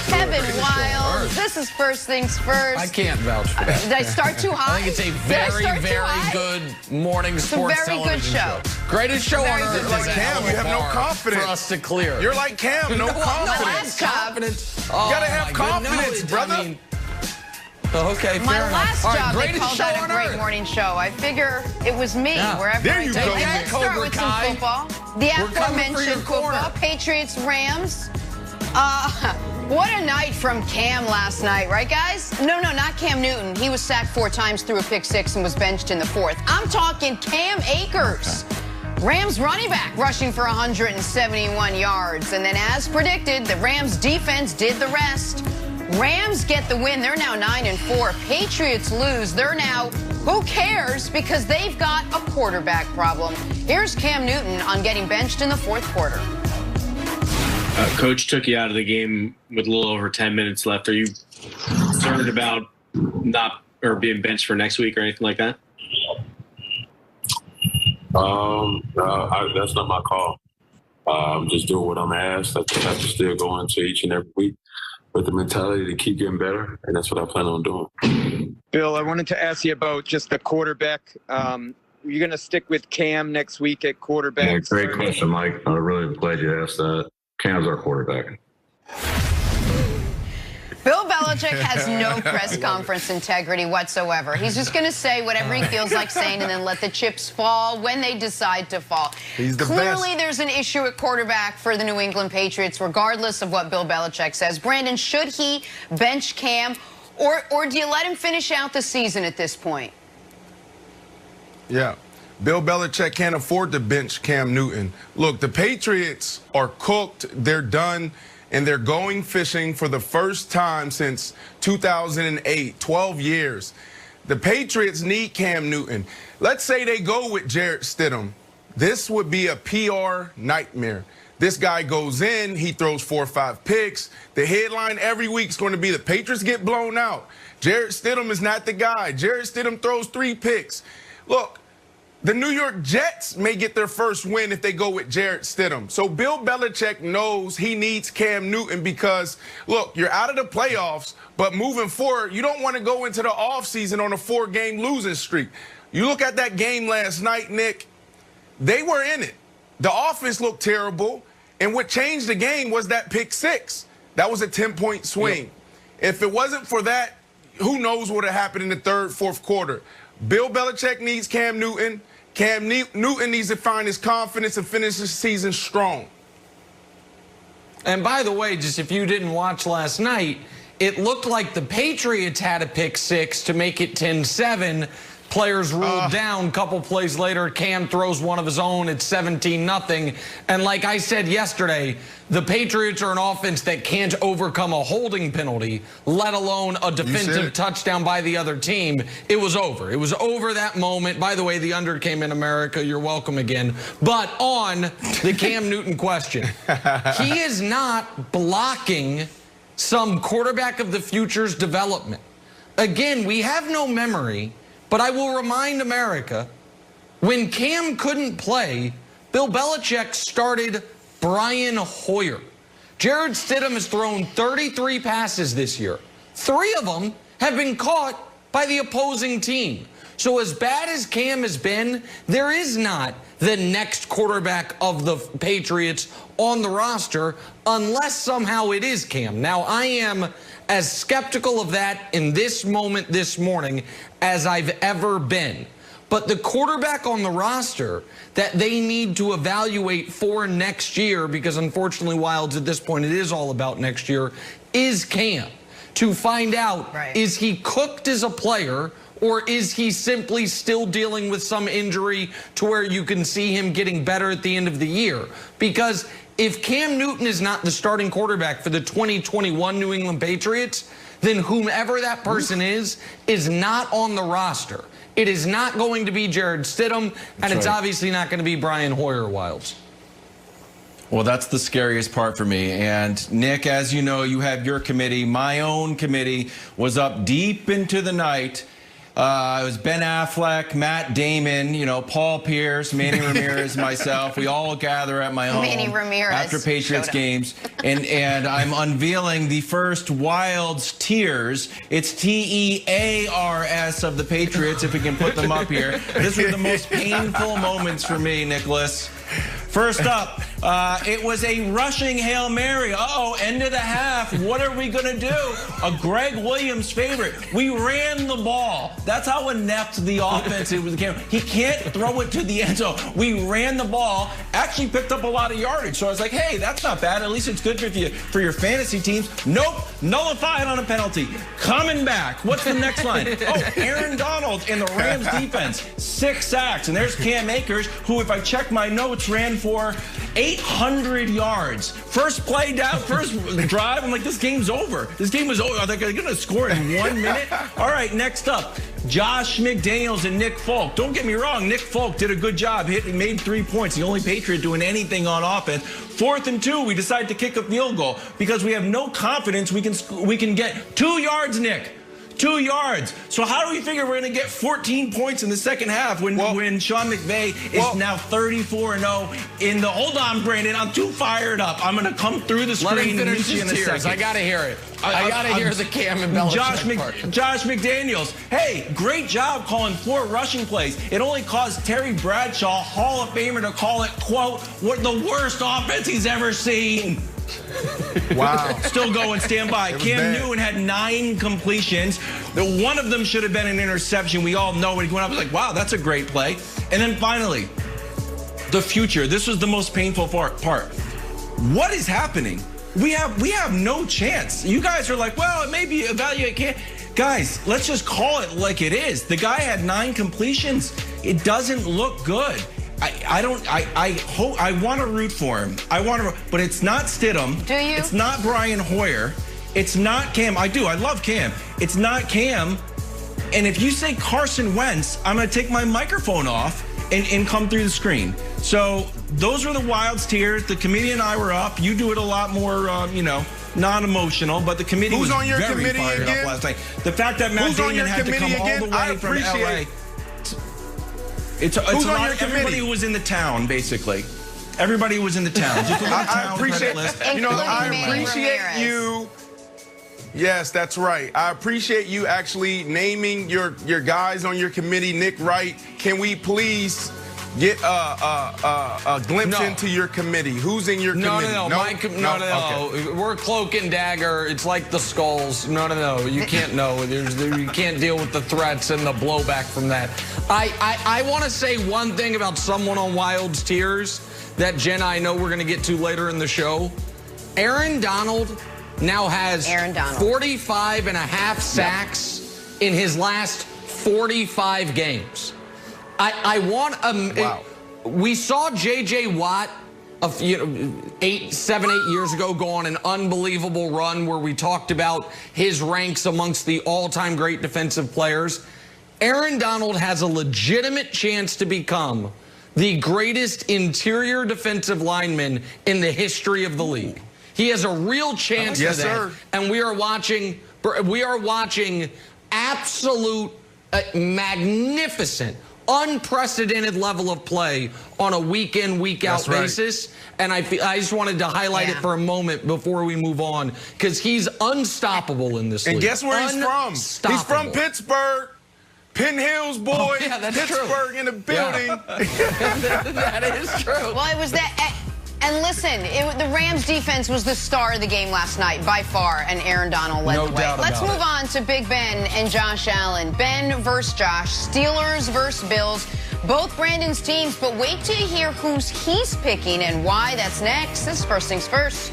Kevin Wiles, this is First Things First. I can't vouch for that. Did I start too high? I think it's a very, very good morning sports television show. Greatest show on earth. You're like Cam, you have no confidence. For us to clear. You're like Cam, no confidence. Confidence. You gotta have confidence, brother. I mean, okay, My fair last enough. job, Right, they called that a great morning show. I figure it was me, wherever there I you take go. it. Let's start with some football. The aforementioned football, Patriots, Rams. What a night from Cam last night, right, guys? No, not Cam Newton. He was sacked 4 times, threw a pick 6, and was benched in the 4th. I'm talking Cam Akers. Rams running back rushing for 171 yards. And then, as predicted, the Rams defense did the rest. Rams get the win. They're now 9-4. Patriots lose. They're now, who cares, because they've got a quarterback problem. Here's Cam Newton on getting benched in the 4th quarter. Coach took you out of the game with a little over 10 minutes left. Are you concerned about not or being benched for next week or anything like that? That's not my call. I'm just doing what I'm asked. I just have to still go into each and every week with the mentality to keep getting better, and that's what I plan on doing. Bill, I wanted to ask you about just the quarterback. You're going to stick with Cam next week at quarterback? Yeah, great question, Mike. I'm really glad you asked that. Cam's our quarterback. Bill Belichick has no press conference integrity whatsoever. He's just going to say whatever he feels like saying and then let the chips fall when they decide to fall. He's the Clearly, best. there's an issue at quarterback for the New England Patriots, regardless of what Bill Belichick says. Brandon, should he bench Cam, or do you let him finish out the season at this point? Yeah. Bill Belichick can't afford to bench Cam Newton. Look, the Patriots are cooked. They're done. And they're going fishing for the first time since 2008, 12 years. The Patriots need Cam Newton. Let's say they go with Jarrett Stidham. This would be a PR nightmare. This guy goes in, he throws 4 or 5 picks. The headline every week is going to be the Patriots get blown out. Jarrett Stidham is not the guy. Jarrett Stidham throws 3 picks. Look, the New York Jets may get their first win if they go with Jarrett Stidham. So Bill Belichick knows he needs Cam Newton because, look, you're out of the playoffs, but moving forward, you don't want to go into the offseason on a 4-game losing streak. You look at that game last night, Nick, they were in it. The offense looked terrible, and what changed the game was that pick 6. That was a 10-point swing. Yep. If it wasn't for that, who knows what would have happened in the 3rd, 4th quarter. Bill Belichick needs Cam Newton. Cam Newton needs to find his confidence and finish the season strong. And by the way, just if you didn't watch last night, it looked like the Patriots had a pick 6 to make it 10-7. Players ruled down. Couple plays later, Cam throws one of his own. It's 17-0. And like I said yesterday, the Patriots are an offense that can't overcome a holding penalty, let alone a defensive touchdown by the other team. It was over. It was over that moment. By the way, the under came in America. You're welcome again. But on the Cam Newton question, he is not blocking some quarterback of the future's development. Again, we have no memory. But I will remind America, when Cam couldn't play, Bill Belichick started Brian Hoyer. Jarrett Stidham has thrown 33 passes this year. 3 of them have been caught by the opposing team. So as bad as Cam has been, there is not the next quarterback of the Patriots on the roster unless somehow it is Cam. Now, I am as skeptical of that in this moment this morning as I've ever been. But the quarterback on the roster that they need to evaluate for next year, because unfortunately, Wilds, at this point, it is all about next year, is Cam. To find out, is he cooked as a player, or is he simply still dealing with some injury to where you can see him getting better at the end of the year? Because if Cam Newton is not the starting quarterback for the 2021 New England Patriots, then whomever that person is not on the roster. It is not going to be Jarrett Stidham, and it's obviously not going to be Brian Hoyer, Wilds. Well, that's the scariest part for me. And Nick, as you know, you have your committee. My own committee was up deep into the night It was Ben Affleck, Matt Damon, you know, Paul Pierce, Manny Ramirez, myself. We all gather at my home after Patriots games, and I'm unveiling the first Wilds Tears. It's T-E-A-R-S of the Patriots, if we can put them up here. This was the most painful moments for me, Nicholas. First up, it was a rushing Hail Mary. Uh-oh, end of the half. What are we going to do? A Greg Williams favorite. We ran the ball. That's how inept the offense is with the camera. He can't throw it to the end zone. We ran the ball, actually picked up a lot of yardage. So I was like, hey, that's not bad. At least it's good for your fantasy teams. Nope, nullified on a penalty. Coming back. What's the next line? Oh, Aaron Donald in the Rams defense. 6 sacks. And there's Cam Akers, who, if I check my notes, ran for 800 yards. First play down, first drive. I'm like, this game's over. This game was over. Are they going to score in 1 minute? All right, next up, Josh McDaniels and Nick Folk. Don't get me wrong, Nick Folk did a good job. He made 3 points. The only Patriot doing anything on offense. 4th and 2, we decided to kick a field goal because we have no confidence we can get 2 yards, Nick. 2 yards. So how do we figure we're going to get 14 points in the second half when Sean McVay is now 34-0 in the... Hold on, Brandon. I'm too fired up. I'm going to come through the screen. Let him finish his his tears. I got to hear it. I got to hear the Cam and Belichick part. Josh McDaniels. Hey, great job calling 4 rushing plays. It only caused Terry Bradshaw, Hall of Famer, to call it, quote, what the worst offense he's ever seen. Wow. Still going, stand by. Cam Newton had 9 completions. One of them should have been an interception. We all know when he went up, I was like, wow, that's a great play. And then finally, the future. This was the most painful part. What is happening? We have no chance. You guys are like, well, it may be evaluate Cam. Guys, let's just call it like it is. The guy had 9 completions. It doesn't look good. I want to root for him. But it's not Stidham. Do you? It's not Brian Hoyer. It's not Cam. I do. I love Cam. It's not Cam. And if you say Carson Wentz, I'm going to take my microphone off and come through the screen. So those were the Wilds Tears. The committee and I were up. You do it a lot more, you know, non-emotional, but the committee was very fired up last night. The fact that Matt Damon had to come all the way from LA. It's everybody who was in the town, basically. Everybody who was in the town. Just look at the town credit list. You know, I appreciate you. Yes, that's right. I appreciate you actually naming your guys on your committee. Nick Wright, can we please get a glimpse into your committee? Who's in your committee? No. Okay. We're cloak and dagger. It's like the skulls. No. You can't know. You can't deal with the threats and the blowback from that. I want to say one thing about someone on Wilds Tears that Jen, I know we're going to get to later in the show. Aaron Donald now has 45 and a half sacks in his last 45 games. I want wow. We saw J.J. Watt a few, 7, 8 years ago go on an unbelievable run where we talked about his ranks amongst the all-time great defensive players. Aaron Donald has a legitimate chance to become the greatest interior defensive lineman in the history of the league. He has a real chance for that. Sir. And we are watching absolute magnificent, unprecedented level of play on a week-in, week-out basis. And I just wanted to highlight it for a moment before we move on, because he's unstoppable in this league. And guess where he's from? He's from Pittsburgh. Penn Hills, boy. Oh, yeah, that's Pittsburgh in the building. Yeah. That is true. Well, it was that. And listen, the Rams defense was the star of the game last night by far, and Aaron Donald led the way. Let's move on to Big Ben and Josh Allen. Ben versus Josh, Steelers versus Bills, both Brandon's teams, but wait till you hear who's he's picking and why. That's next. This is First Things First.